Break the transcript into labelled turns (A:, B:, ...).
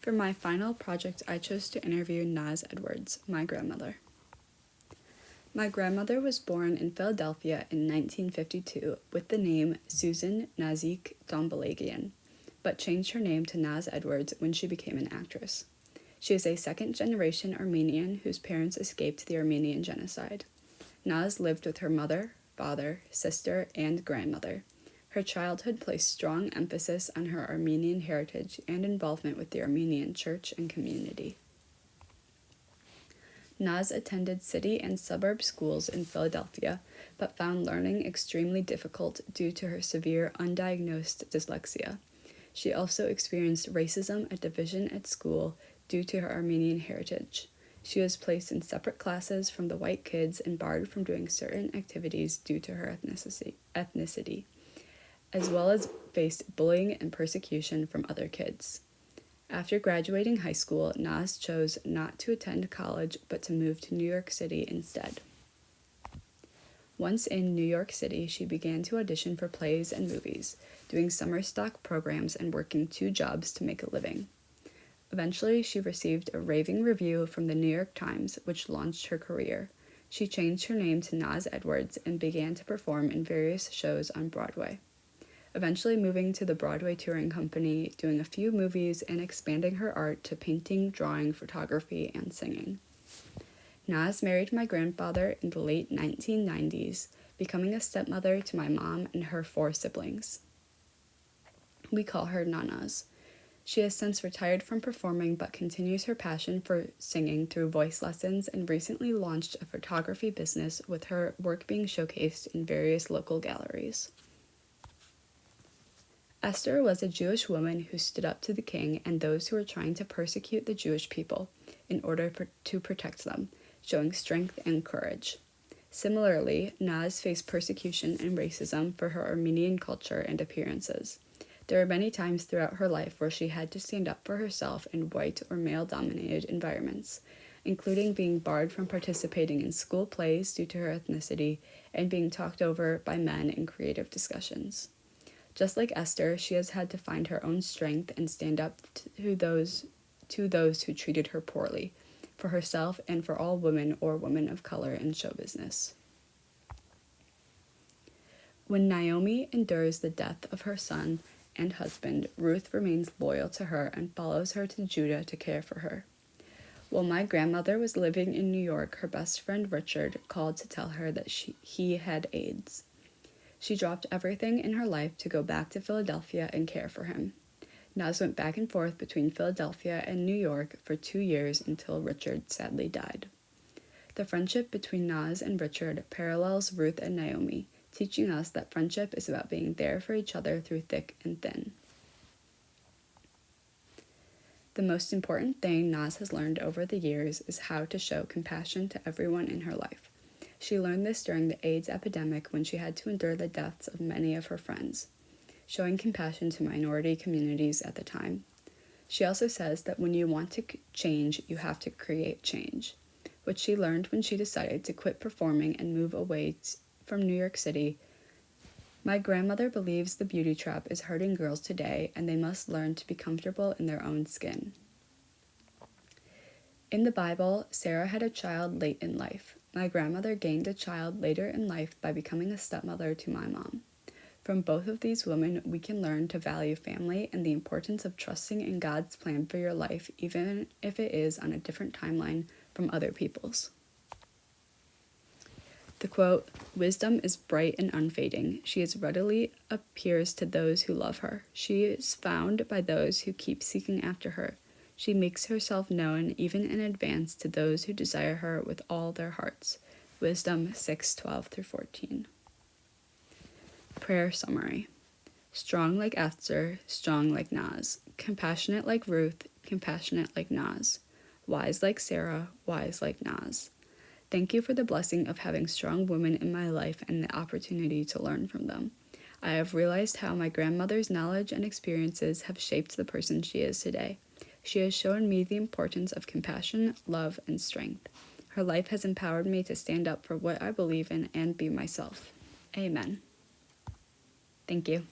A: For my final project, I chose to interview Naz Edwards, my grandmother. My grandmother was born in Philadelphia in 1952 with the name Susan Nazik Dombalagian, but changed her name to Naz Edwards when she became an actress. She is a second-generation Armenian whose parents escaped the Armenian genocide. Naz lived with her mother, father, sister, and grandmother. Her childhood placed strong emphasis on her Armenian heritage and involvement with the Armenian church and community. Naz attended city and suburb schools in Philadelphia, but found learning extremely difficult due to her severe undiagnosed dyslexia. She also experienced racism and division at school due to her Armenian heritage. She was placed in separate classes from the white kids and barred from doing certain activities due to her ethnicity, as well as faced bullying and persecution from other kids. After graduating high school, Naz chose not to attend college but to move to New York City instead. Once in New York City, she began to audition for plays and movies, doing summer stock programs and working 2 jobs to make a living. Eventually, she received a raving review from the New York Times, which launched her career. She changed her name to Naz Edwards and began to perform in various shows on Broadway, eventually moving to the Broadway Touring Company, doing a few movies, and expanding her art to painting, drawing, photography, and singing. Naz married my grandfather in the late 1990s, becoming a stepmother to my mom and her 4 siblings. We call her Nanas. She has since retired from performing but continues her passion for singing through voice lessons and recently launched a photography business with her work being showcased in various local galleries. Esther was a Jewish woman who stood up to the king and those who were trying to persecute the Jewish people in order to protect them, showing strength and courage. Similarly, Naz faced persecution and racism for her Armenian culture and appearances. There were many times throughout her life where she had to stand up for herself in white or male-dominated environments, including being barred from participating in school plays due to her ethnicity and being talked over by men in creative discussions. Just like Esther, she has had to find her own strength and stand up to those who treated her poorly, for herself and for all women or women of color in show business. When Naomi endures the death of her son and husband, Ruth remains loyal to her and follows her to Judah to care for her. While my grandmother was living in New York, her best friend Richard called to tell her that he had AIDS. She dropped everything in her life to go back to Philadelphia and care for him. Naz went back and forth between Philadelphia and New York for 2 years until Richard sadly died. The friendship between Naz and Richard parallels Ruth and Naomi, teaching us that friendship is about being there for each other through thick and thin. The most important thing Naz has learned over the years is how to show compassion to everyone in her life. She learned this during the AIDS epidemic when she had to endure the deaths of many of her friends, showing compassion to minority communities at the time. She also says that when you want to change, you have to create change, which she learned when she decided to quit performing and move away from New York City. My grandmother believes the beauty trap is hurting girls today, and they must learn to be comfortable in their own skin. In the Bible, Sarah had a child late in life. My grandmother gained a child later in life by becoming a stepmother to my mom. From both of these women, we can learn to value family and the importance of trusting in God's plan for your life, even if it is on a different timeline from other people's. The quote, "Wisdom is bright and unfading. She is readily appears to those who love her. She is found by those who keep seeking after her. She makes herself known even in advance to those who desire her with all their hearts." Wisdom 6:12-14. Prayer summary. Strong like Esther, strong like Naz. Compassionate like Ruth, compassionate like Naz. Wise like Sarah, wise like Naz. Thank you for the blessing of having strong women in my life and the opportunity to learn from them. I have realized how my grandmother's knowledge and experiences have shaped the person she is today. She has shown me the importance of compassion, love, and strength. Her life has empowered me to stand up for what I believe in and be myself. Amen. Thank you.